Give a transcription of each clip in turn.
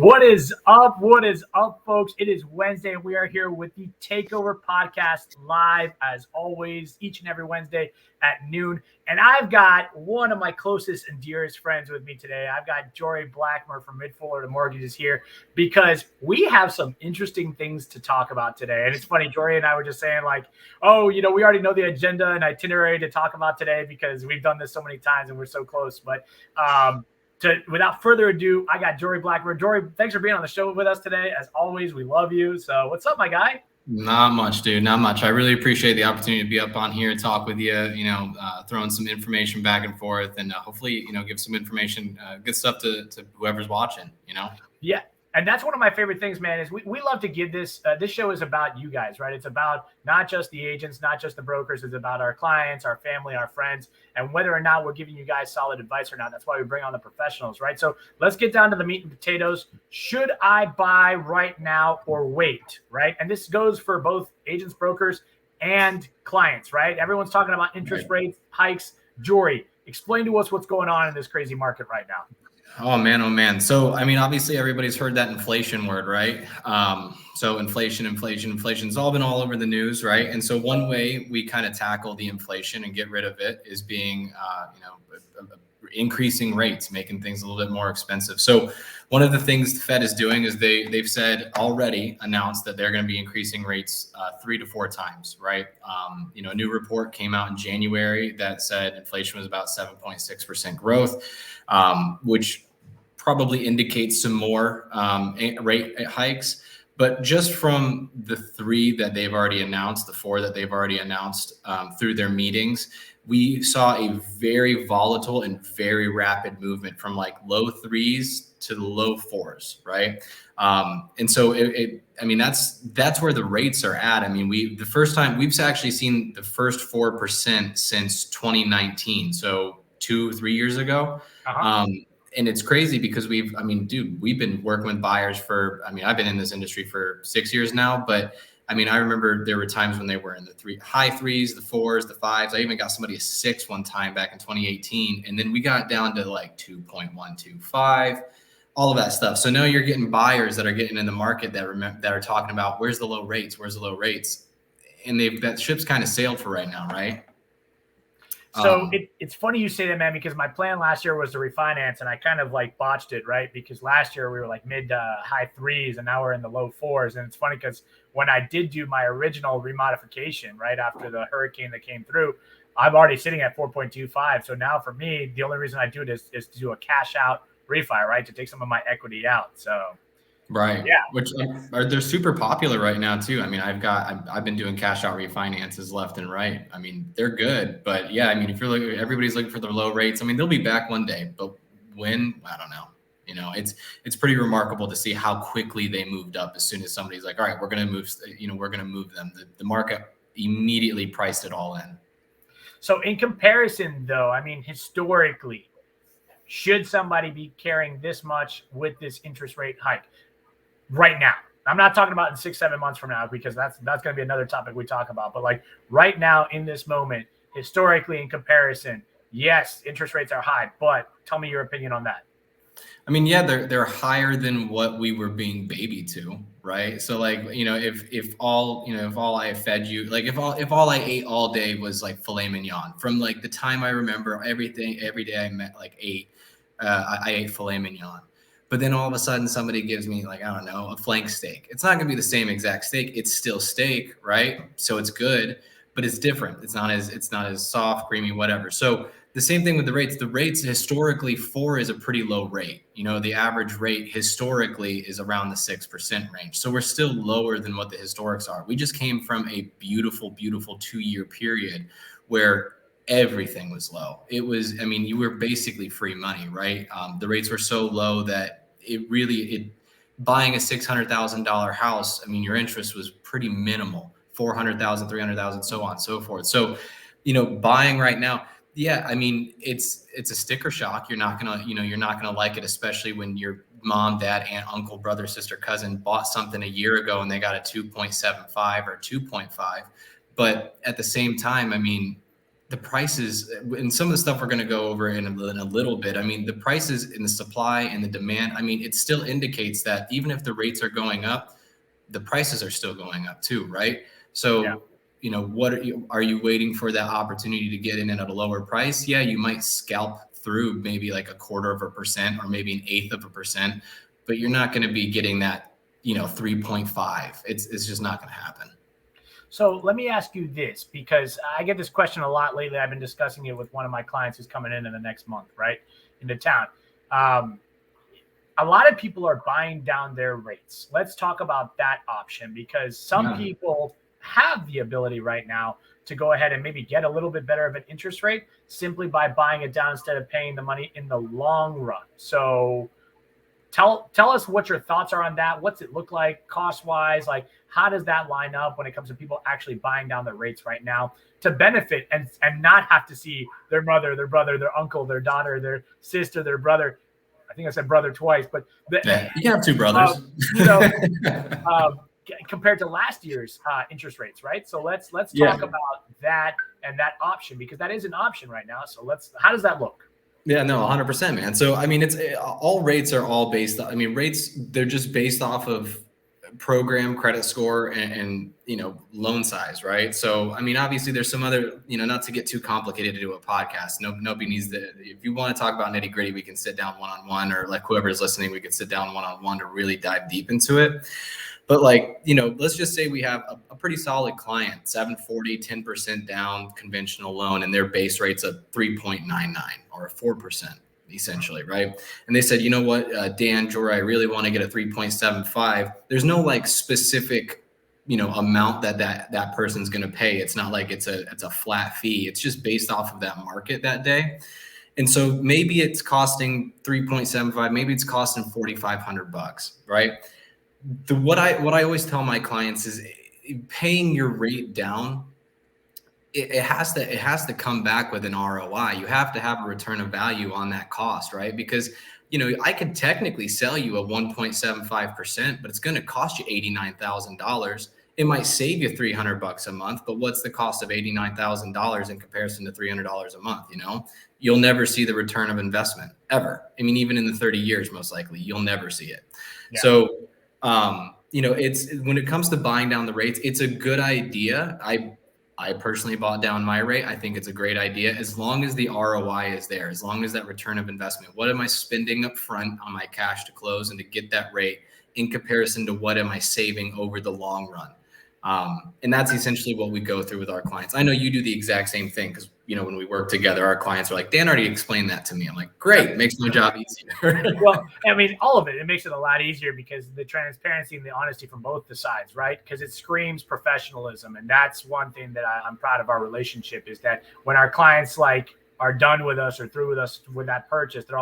What is up? What is up, folks? It is Wednesday, and we are here with the Takeover Podcast live, as always, each and every Wednesday at noon. And I've got one of my closest and dearest friends with me today. I've got Jorey Blackmer from Mid-Florida Mortgages here because we have some interesting things to talk about today. And it's funny, Jorey and I were just saying, like, oh, we already know the agenda and itinerary to talk about today because we've done this so many times and we're so close. But without further ado, I got Jorey Blackmer. Jorey, thanks for being on the show with us today. As always, we love you. So what's up, my guy? Not much, dude. Not much. I really appreciate the opportunity to be up on here and talk with you, throwing some information back and forth and hopefully, give some information, good stuff to whoever's watching, Yeah. And that's one of my favorite things, man, is we love to give this. This show is about you guys, right? It's about not just the agents, not just the brokers. It's about our clients, our family, our friends, and whether or not we're giving you guys solid advice or not. That's why we bring on the professionals, right? So let's get down to the meat and potatoes. Should I buy right now or wait, right? And this goes for both agents, brokers, and clients, right? Everyone's talking about interest rates, hikes. Jorey, explain to us what's going on in this crazy market right now. Oh man. So, obviously everybody's heard that inflation word, right? So inflation's all been all over the news, right? And so one way we kind of tackle the inflation and get rid of it is being, increasing rates, making things a little bit more expensive. So one of the things the Fed is doing is they've announced that they're going to be increasing rates 3 to 4 times, right? A new report came out in January that said inflation was about 7.6% growth, which probably indicates some more rate hikes. But just from the 3 that they've already announced, the 4 that they've already announced through their meetings, we saw a very volatile and very rapid movement from like low 3s to the low 4s, right? And so that's where the rates are at. The first time we've actually seen the first 4% since 2019, so 2-3 years ago. And it's crazy because we've been working with buyers for, I've been in this industry for 6 years now, but I remember there were times when they were in the high 3s, the 4s, the 5s. I even got somebody a 6 one time back in 2018. And then we got down to like 2.125, all of that stuff. So now you're getting buyers that are getting in the market that are talking about where's the low rates? And that ship's kind of sailed for right now, right? So it's funny you say that, man, because my plan last year was to refinance and I kind of like botched it, right? Because last year we were like mid to high 3s and now we're in the low 4s. And it's funny because when I did do my original remodification right after the hurricane that came through, I'm already sitting at 4.25. So now for me, the only reason I do it is to do a cash out refi, right? To take some of my equity out. So right. Yeah. Which they're super popular right now too. I've been doing cash out refinances left and right. They're good, but yeah, if you're looking, everybody's looking for the low rates. They'll be back one day, but when, I don't know. It's pretty remarkable to see how quickly they moved up as soon as somebody's like, all right, we're going to move them. The market immediately priced it all in. So in comparison though, historically, should somebody be carrying this much with this interest rate hike right now? I'm not talking about in 6-7 months from now, because that's going to be another topic we talk about. But like right now in this moment, historically in comparison, yes, interest rates are high, but tell me your opinion on that. Yeah, they're higher than what we were being baby to, right? So like, if all I fed you, like if all I ate all day was like filet mignon, from like the time I remember every day I ate filet mignon. But then all of a sudden somebody gives me like, I don't know, a flank steak. It's not gonna be the same exact steak. It's still steak, right? So it's good, but it's different. It's not as soft, creamy, whatever. So the same thing with the rates. The rates historically, 4 is a pretty low rate. The average rate historically is around the 6% range. So we're still lower than what the historics are. We just came from a beautiful, beautiful 2-year period where everything was low. It was, you were basically free money, right? The rates were so low that buying a $600,000 house, your interest was pretty minimal, 400,000, 300,000, so on and so forth. So, buying right now, yeah, it's a sticker shock. You're not gonna like it, especially when your mom, dad, aunt, uncle, brother, sister, cousin bought something a year ago and they got a 2.75 or 2.5. But at the same time, the prices and some of the stuff we're going to go over in a little bit. I mean, the prices in the supply and the demand, I mean, it still indicates that even if the rates are going up, the prices are still going up too, right? So, what are you waiting for that opportunity to get in at a lower price? Yeah, you might scalp through maybe like 1/4% or maybe 1/8%, but you're not going to be getting that, 3.5. It's just not going to happen. So let me ask you this, because I get this question a lot lately. I've been discussing it with one of my clients who's coming in the next month, right, into town. A lot of people are buying down their rates. Let's talk about that option, because some people have the ability right now to go ahead and maybe get a little bit better of an interest rate simply by buying it down instead of paying the money in the long run. So tell us what your thoughts are on that. What's it look like cost wise? Like, how does that line up when it comes to people actually buying down their rates right now to benefit and not have to see their mother, their brother, their uncle, their daughter, their sister, their brother. I think I said brother twice, but you can have two brothers. Compared to last year's interest rates, right? So let's talk about that and that option, because that is an option right now. So how does that look? Yeah, no, 100%, man. So, I mean, it's all rates are all based on, I mean, rates, they're just based off of program, credit score, and loan size, right? So, I mean, obviously there's some other, not to get too complicated to do a podcast. Nobody needs to, if you want to talk about nitty gritty, we can sit down one-on-one, or like whoever's listening, we can sit down one-on-one to really dive deep into it. But let's just say we have a pretty solid client, 740, 10% down conventional loan, and their base rate's a 3.99 or a 4%, essentially, right? And they said, you know what, Dan, Jorey, I really want to get a 3.75. There's no specific, amount that person's going to pay. It's not like it's a flat fee. It's just based off of that market that day. And so maybe it's costing 3.75, maybe it's costing $4,500, right? What I always tell my clients is paying your rate down. It has to come back with an ROI. You have to have a return of value on that cost, right? Because I could technically sell you a 1.75%, but it's going to cost you $89,000. It might save you $300 a month, but what's the cost of $89,000 in comparison to $300 a month? You'll never see the return of investment ever. I mean, even in the 30 years, most likely, you'll never see it. Yeah. So, it's when it comes to buying down the rates, it's a good idea. I personally bought down my rate. I think it's a great idea as long as the ROI is there, as long as that return of investment. What am I spending up front on my cash to close and to get that rate in comparison to what am I saving over the long run? And that's essentially what we go through with our clients. I know you do the exact same thing because, when we work together, our clients are like, Dan already explained that to me. I'm like, great, makes my job easier. Well, I mean, all of it makes it a lot easier because the transparency and the honesty from both the sides, right? Because it screams professionalism. And that's one thing that I'm proud of our relationship is that when our clients are done with us or through with us with that purchase, they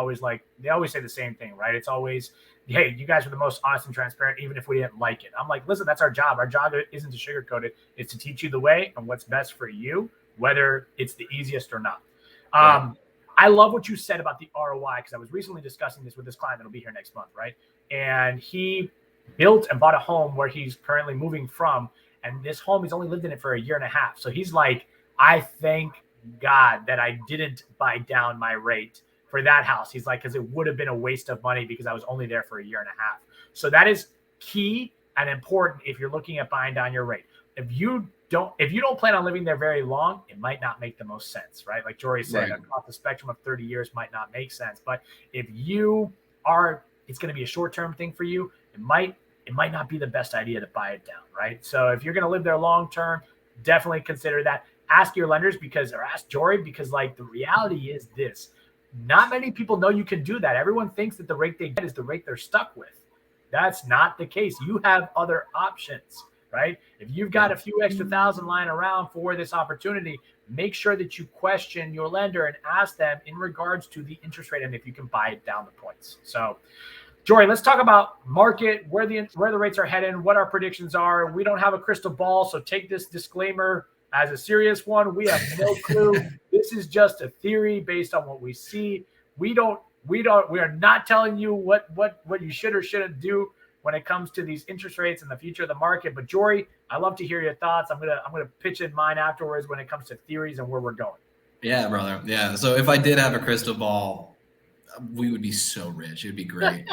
always say the same thing, right? It's always, hey, you guys are the most honest and transparent, even if we didn't like it. I'm like, listen, that's our job. Our job isn't to sugarcoat it. It's to teach you the way and what's best for you, whether it's the easiest or not. I love what you said about the ROI, because I was recently discussing this with this client that'll be here next month, right? And he built and bought a home where he's currently moving from. And this home, he's only lived in it for a year and a half. So he's like, I thank God that I didn't buy down my rate for that house. He's like, because it would have been a waste of money because I was only there for a year and a half. So that is key and important if you're looking at buying down your rate. If you don't plan on living there very long, it might not make the most sense, right? Like Jorey said, right, across the spectrum of 30 years might not make sense. But if it's going to be a short-term thing for you, it might not be the best idea to buy it down, right? So if you're going to live there long-term, definitely consider that. Ask your lenders or ask Jorey, because the reality is this. Not many people know you can do that. Everyone thinks that the rate they get is the rate they're stuck with. That's not the case. You have other options, right? If you've got a few extra thousand lying around for this opportunity, make sure that you question your lender and ask them in regards to the interest rate and if you can buy it down the points. So, Jorey, let's talk about market, where the rates are heading, what our predictions are. We don't have a crystal ball, so take this disclaimer as a serious one. We have no clue. This is just a theory based on what we see. We are not telling you what you should or shouldn't do when it comes to these interest rates and the future of the market. But Jorey, I love to hear your thoughts. I'm gonna pitch in mine afterwards when it comes to theories and where we're going. Yeah, brother. Yeah. So if I did have a crystal ball, we would be so rich. It'd be great.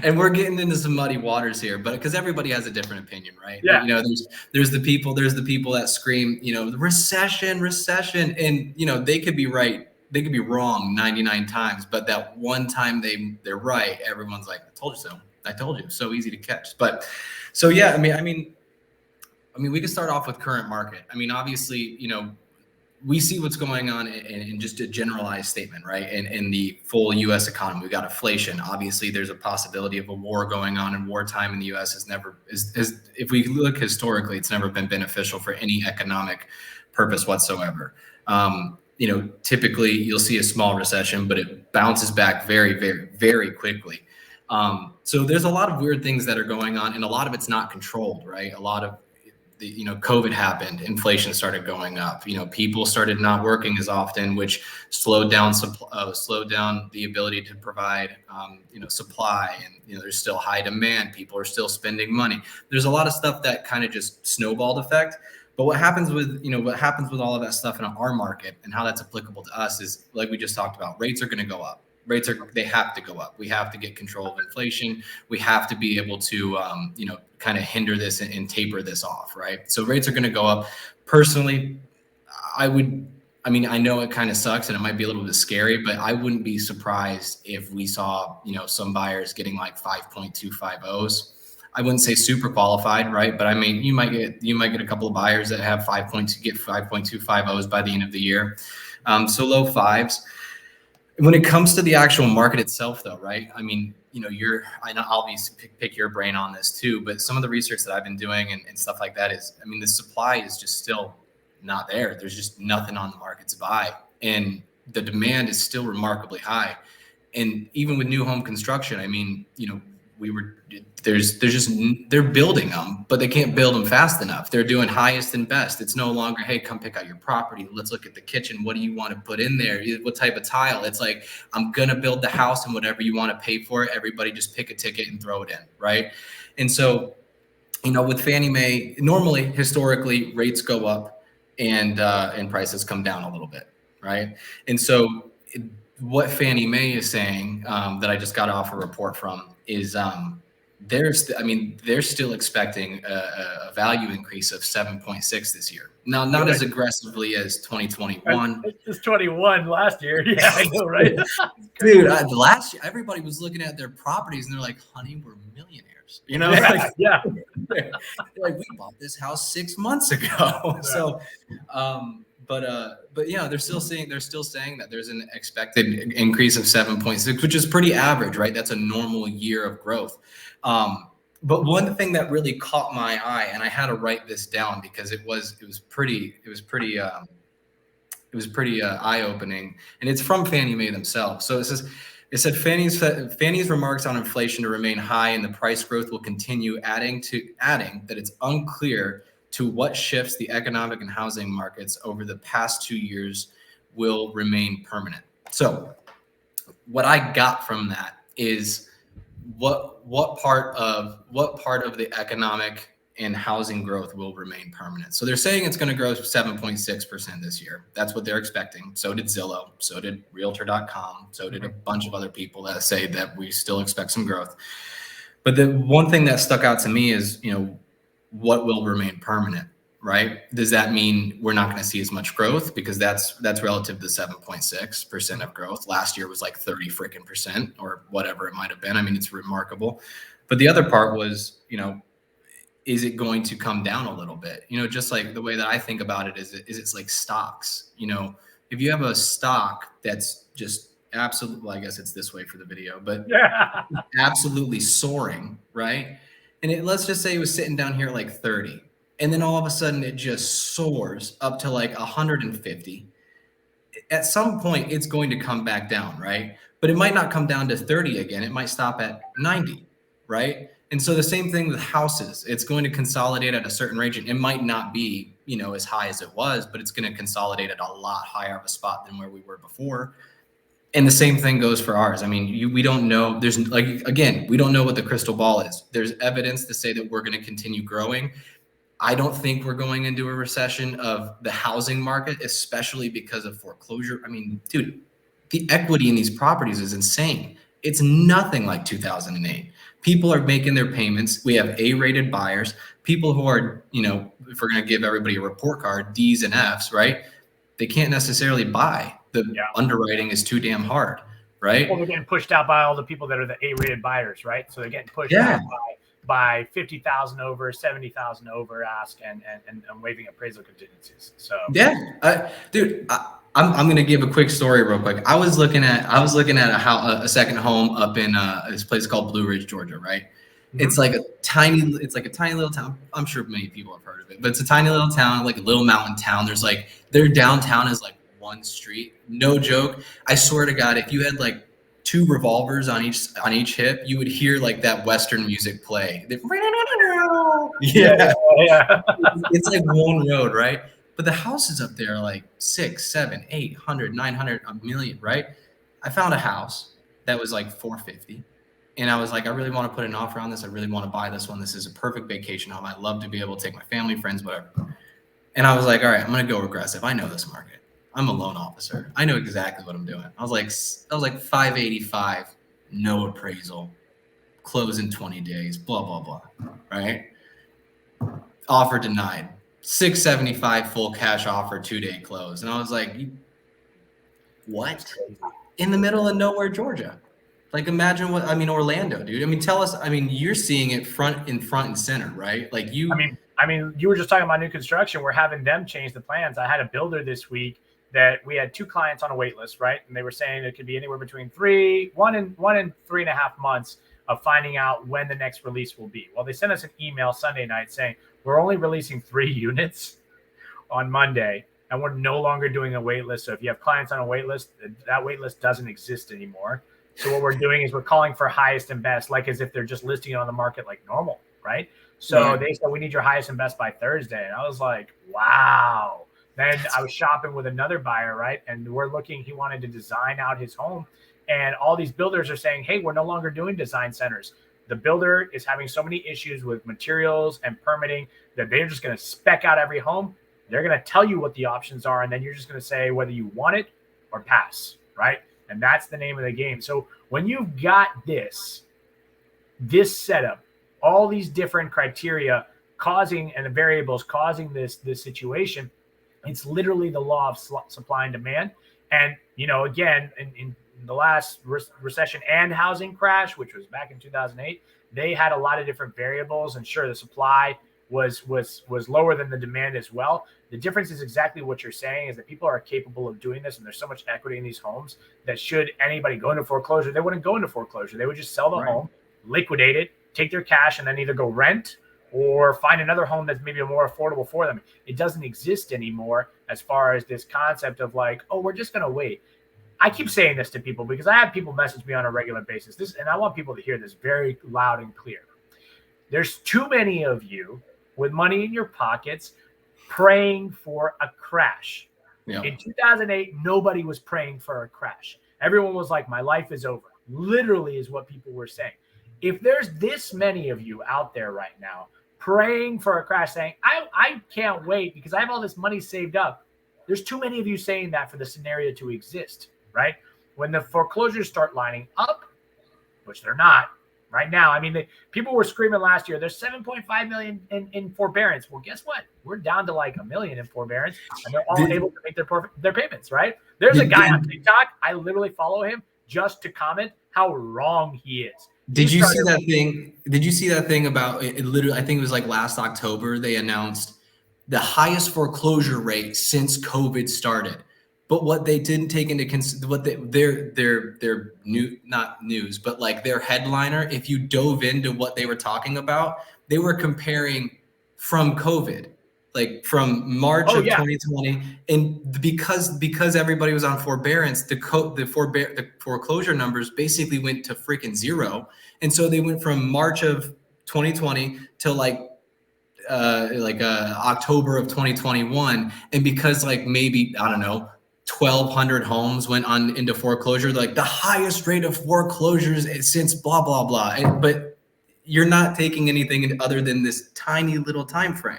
And we're getting into some muddy waters here, but because everybody has a different opinion, right? Yeah. You know, there's the people that scream, you know, recession, and you know they could be right, they could be wrong 99 times, but that one time they're right, everyone's like, I told you so. I told you. So easy to catch. But so yeah, I mean, we can start off with current market. I mean, obviously, you know, we see what's going on in just a generalized statement, right? In the full U.S. economy, we got inflation. Obviously, there's a possibility of a war going on, and wartime in the U.S. is if we look historically, it's never been beneficial for any economic purpose whatsoever. You know, typically you'll see a small recession, but it bounces back very, very, very quickly. So there's a lot of weird things that are going on, and a lot of it's not controlled, right? A lot of you know, COVID happened, inflation started going up. You know, people started not working as often, which slowed down the ability to provide, you know, supply. And you know, there's still high demand. People are still spending money. There's a lot of stuff that kind of just snowballed effect. But what happens with all of that stuff in our market and how that's applicable to us is, like we just talked about, rates are going to go up. They have to go up. We have to get control of inflation. We have to be able to, you know, kind of hinder this and taper this off, right? So rates are going to go up. Personally, I mean, I know it kind of sucks and it might be a little bit scary, but I wouldn't be surprised if we saw, you know, some buyers getting like 5.250s. I wouldn't say super qualified, right? But I mean, you might get a couple of buyers that have 5.250s by the end of the year. So low fives. When it comes to the actual market itself, though, right? I mean, you know, I know I'll be pick your brain on this too, but some of the research that I've been doing and stuff like that is, I mean, the supply is just still not there. There's just nothing on the market to buy, and the demand is still remarkably high. And even with new home construction, I mean, you know, they're building them, but they can't build them fast enough. They're doing highest and best. It's no longer, hey, come pick out your property. Let's look at the kitchen. What do you want to put in there? What type of tile? It's like, I'm going to build the house, and whatever you want to pay for it, everybody just pick a ticket and throw it in. Right. And so, you know, with Fannie Mae, normally, historically, rates go up and prices come down a little bit. Right. And so what Fannie Mae is saying, that I just got off a report from, is they're still expecting a value increase of 7.6 this year. Now, not as aggressively as 2021. It's just 21 last year. Yeah, I know, right? Dude, last year, everybody was looking at their properties and they're like, honey, we're millionaires. You know, yeah. Like, we bought this house 6 months ago. So, but yeah, they're still saying that there's an expected increase of 7.6, which is pretty average, right? That's a normal year of growth. But one thing that really caught my eye, and I had to write this down because it was pretty eye-opening, and it's from Fannie Mae themselves. So it said Fannie's remarks on inflation to remain high and the price growth will continue, adding that it's unclear to what shifts the economic and housing markets over the past 2 years will remain permanent. So what I got from that is what part of the economic and housing growth will remain permanent. So they're saying it's going to grow 7.6% this year. That's what they're expecting. So did Zillow, so did Realtor.com, so did a bunch of other people that say that we still expect some growth. But the one thing that stuck out to me is, you know, what will remain permanent, right? Does that mean we're not going to see as much growth? Because that's relative to 7.6% of growth. Last year was like 30% or whatever it might have been. I mean, it's remarkable. But the other part was, you know, is it going to come down a little bit? You know, just like the way that I think about it is it's like stocks. You know, if you have a stock that's just absolutely, well, I guess it's this way for the video, but absolutely soaring, right? And let's just say it was sitting down here at like 30. And then all of a sudden it just soars up to like 150. At some point, it's going to come back down, right? But it might not come down to 30 again. It might stop at 90, right? And so the same thing with houses. It's going to consolidate at a certain range. It might not be, you know, as high as it was, but it's going to consolidate at a lot higher of a spot than where we were before. And the same thing goes for ours. I mean, we don't know. There's we don't know what the crystal ball is. There's evidence to say that we're going to continue growing. I don't think we're going into a recession of the housing market, especially because of foreclosure. I mean, dude, the equity in these properties is insane. It's nothing like 2008. People are making their payments. We have A-rated buyers, people who are, if we're going to give everybody a report card, D's and F's, right? They can't necessarily buy. The underwriting is too damn hard, right? Well, they're getting pushed out by all the people that are the A-rated buyers, right? So they're getting pushed out by 50,000 over, 70,000 over ask, and waiving appraisal contingencies. So dude, I'm gonna give a quick story real quick. I was looking at a second home up in this place called Blue Ridge, Georgia, right? Mm-hmm. It's like a tiny little town. I'm sure many people have heard of it, but it's a tiny little town, like a little mountain town. Their downtown is like one street. No joke. I swear to God, if you had like 2 revolvers on each hip, you would hear like that Western music play. Yeah. It's like one road, right? But the houses up there are like 6, 7, 800, 900, a million, right? I found a house that was like 450. And I was like, I really want to put an offer on this. I really want to buy this one. This is a perfect vacation home. I'd love to be able to take my family, friends, whatever. And I was like, all right, I'm going to go aggressive. I know this market. I'm a loan officer. I know exactly what I'm doing. I was like 585, no appraisal, close in 20 days, blah, blah, blah, right? Offer denied. 675 full cash offer, 2-day close. And I was like, what? In the middle of nowhere, Georgia. Like, imagine Orlando, dude. I mean, tell us, you're seeing it front and center, right? Like you were just talking about new construction. We're having them change the plans. I had a builder this week that we had 2 clients on a wait list, right? And they were saying it could be anywhere between 1 and 3.5 months of finding out when the next release will be. Well, they sent us an email Sunday night saying, we're only releasing 3 units on Monday, and we're no longer doing a wait list. So if you have clients on a wait list, that wait list doesn't exist anymore. So what we're doing is we're calling for highest and best, like as if they're just listing it on the market like normal, right? So They said, we need your highest and best by Thursday. And I was like, wow. Then I was shopping with another buyer, right? And he wanted to design out his home. And all these builders are saying, hey, we're no longer doing design centers. The builder is having so many issues with materials and permitting that they're just going to spec out every home. They're going to tell you what the options are, and then you're just going to say whether you want it or pass, right? And that's the name of the game. So when you've got this setup, all these different criteria and the variables causing this situation, it's literally the law of supply and demand. And, again, in the last recession and housing crash, which was back in 2008, they had a lot of different variables. And sure, the supply was lower than the demand as well. The difference is exactly what you're saying, is that people are capable of doing this. And there's so much equity in these homes that should anybody go into foreclosure, they wouldn't go into foreclosure. They would just sell the home, liquidate it, take their cash, and then either go rent or find another home that's maybe more affordable for them. It doesn't exist anymore as far as this concept of like, oh, we're just going to wait. I keep saying this to people because I have people message me on a regular basis. And I want people to hear this very loud and clear. There's too many of you with money in your pockets praying for a crash. Yeah. In 2008, nobody was praying for a crash. Everyone was like, my life is over. Literally is what people were saying. If there's this many of you out there right now praying for a crash, saying, I can't wait because I have all this money saved up, there's too many of you saying that for the scenario to exist, right? When the foreclosures start lining up, which they're not right now. People were screaming last year, there's 7.5 million in forbearance. Well, guess what? We're down to like 1 million in forbearance, and they're all able to make their payments, right? There's a guy on TikTok. I literally follow him just to comment how wrong he is. Did you see that thing? Did you see that thing about it? Literally, I think it was like last October, they announced the highest foreclosure rate since COVID started. But what they didn't take into consideration, their new, not news, but like their headliner, if you dove into what they were talking about, they were comparing from COVID, like from March of 2020, and because everybody was on forbearance, the foreclosure numbers basically went to freaking zero, and so they went from March of 2020 to like October of 2021, and because like maybe I don't know 1,200 homes went on into foreclosure, like the highest rate of foreclosures since blah blah blah, but you're not taking anything other than this tiny little time frame.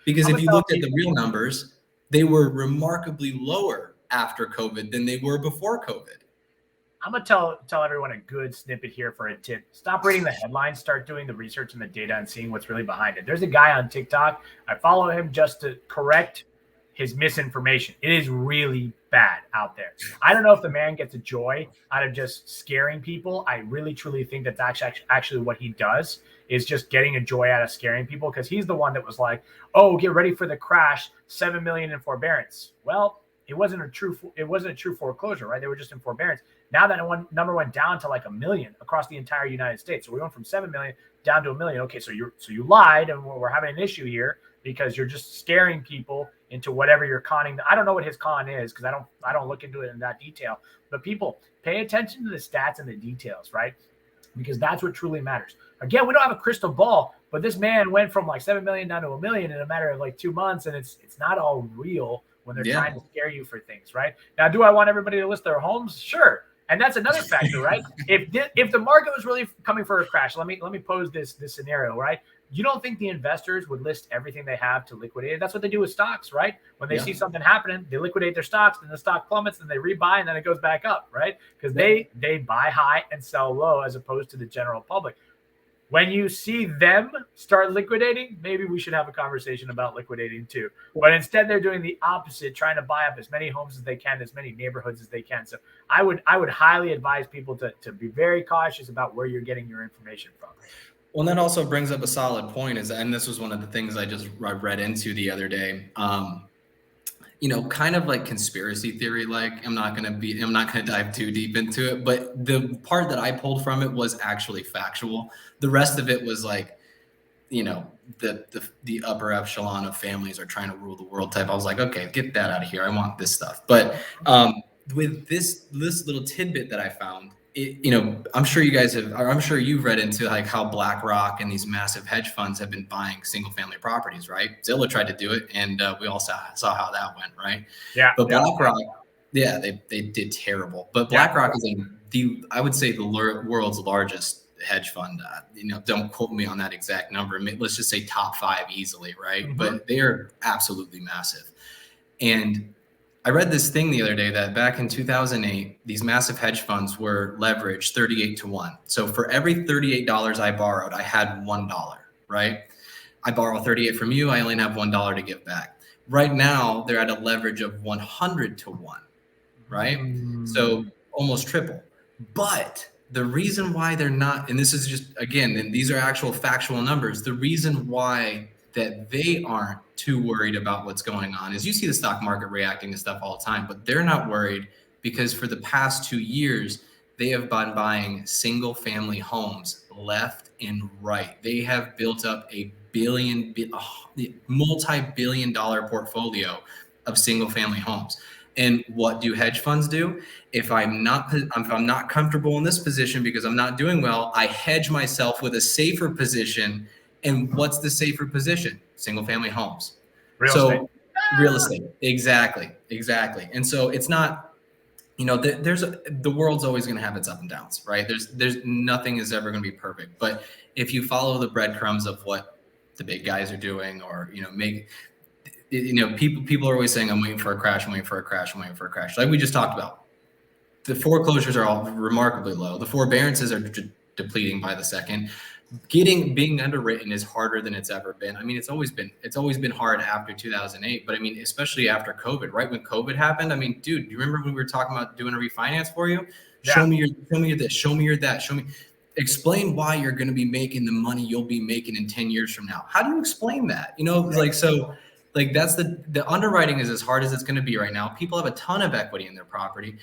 Because if you looked at the real numbers, they were remarkably lower after COVID than they were before COVID. I'm going to tell everyone a good snippet here for a tip. Stop reading the headlines, start doing the research and the data and seeing what's really behind it. There's a guy on TikTok. I follow him just to correct his misinformation. It is really bad out there. I don't know if the man gets a joy out of just scaring people. I really, truly think that's actually what he does, is just getting a joy out of scaring people, because he's the one that was like, oh, get ready for the crash, 7 million in forbearance. Well, it wasn't a true foreclosure, right? They were just in forbearance. Now that number went down to like 1 million across the entire United States. So we went from 7 million down to 1 million. Okay, so you lied, and we're having an issue here because you're just scaring people into whatever you're conning. I don't know what his con is, because I don't look into it in that detail. But people, pay attention to the stats and the details, right? Because that's what truly matters. Again, we don't have a crystal ball, but this man went from like 7 million down to 1 million in a matter of like 2 months, and it's not all real when they're trying to scare you for things, right? Now, do I want everybody to list their homes? Sure. And that's another factor, right? If the market was really coming for a crash, let me pose this scenario, right? You don't think the investors would list everything they have to liquidate it? That's what they do with stocks, right? When they see something happening, they liquidate their stocks, then the stock plummets, then they rebuy, and then it goes back up, right? Because they buy high and sell low, as opposed to the general public. When you see them start liquidating, maybe we should have a conversation about liquidating too. But instead, they're doing the opposite, trying to buy up as many homes as they can, as many neighborhoods as they can. So I would highly advise people to be very cautious about where you're getting your information from. Well, that also brings up a solid point, and this was one of the things I read into the other day. Kind of like conspiracy theory. Like, I'm not going to dive too deep into it, but the part that I pulled from it was actually factual. The rest of it was like, the upper echelon of families are trying to rule the world type. I was like, okay, get that out of here. I want this stuff. But with this little tidbit that I found, I'm sure you've read into like how BlackRock and these massive hedge funds have been buying single family properties, right? Zillow tried to do it, and we all saw how that went, right? Yeah. But BlackRock, they did terrible. But BlackRock is I would say the world's largest hedge fund. Don't quote me on that exact number. Let's just say top 5 easily, right? Mm-hmm. But they are absolutely massive. And I read this thing the other day that back in 2008, these massive hedge funds were leveraged 38 to 1. So for every $38 I borrowed, I had $1, right? I borrow 38 from you, I only have $1 to give back. Right now, they're at a leverage of 100 to 1, right? So almost triple. But the reason why they're not, and this is just, again, and these are actual factual numbers, the reason why that they aren't too worried about what's going on is you see the stock market reacting to stuff all the time, but they're not worried because for the past 2 years, they have been buying single family homes left and right. They have built up a multi-billion dollar portfolio of single family homes. And what do hedge funds do? If I'm not comfortable in this position because I'm not doing well, I hedge myself with a safer position. And what's the safer position? Single family homes. Real estate. Exactly. And so it's not, the world's always going to have its up and downs, right? There's nothing is ever going to be perfect. But if you follow the breadcrumbs of what the big guys are doing, or, people are always saying, I'm waiting for a crash. Like we just talked about. The foreclosures are all remarkably low. The forbearances are depleting by the second. Being underwritten is harder than it's ever been. I mean, it's always been hard after 2008, but I mean, especially after COVID, right? When COVID happened, I mean, dude, do you remember when we were talking about doing a refinance for you? Yeah. Show me your this, show me your that, explain why you're going to be making the money you'll be making in 10 years from now. How do you explain that? That's the underwriting is as hard as it's going to be right now. People have a ton of equity in their property.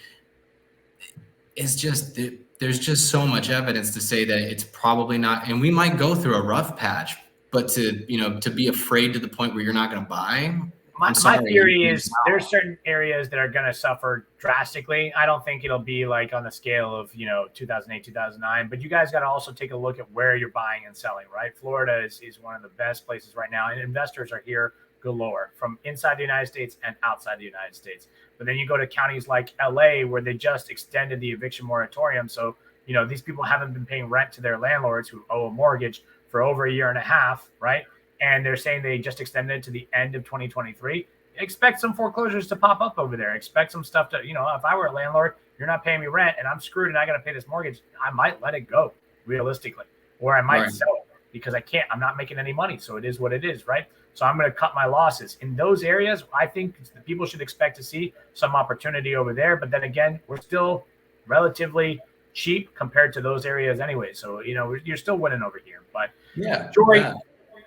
It's just, there's just so much evidence to say that it's probably not, and we might go through a rough patch, but to be afraid to the point where you're not going to buy. My theory is there's certain areas that are going to suffer drastically. I don't think it'll be like on the scale of, 2008, 2009, but you guys got to also take a look at where you're buying and selling, right? Florida is one of the best places right now, and investors are here galore from inside the United States and outside the United States. But then you go to counties like LA where they just extended the eviction moratorium. So, these people haven't been paying rent to their landlords who owe a mortgage for over a year and a half, right? and they're saying they just extended it to the end of 2023. Expect some foreclosures to pop up over there. Expect some stuff to, if I were a landlord, you're not paying me rent and I'm screwed and I got to pay this mortgage, I might let it go realistically, or I might sell it because I'm not making any money. So it is what it is, right? So I'm going to cut my losses in those areas. I think people should expect to see some opportunity over there. But then again, we're still relatively cheap compared to those areas anyway. So, you're still winning over here. But yeah, Jorey,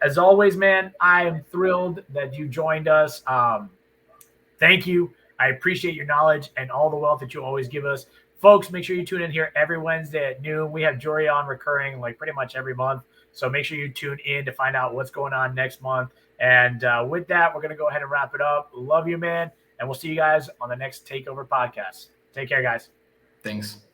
as always, man, I am thrilled that you joined us. Thank you. I appreciate your knowledge and all the wealth that you always give us. Folks, make sure you tune in here every Wednesday at noon. We have Jorey on recurring like pretty much every month. So make sure you tune in to find out what's going on next month. And with that, we're going to go ahead and wrap it up. Love you, man. And we'll see you guys on the next Takeover podcast. Take care, guys. Thanks.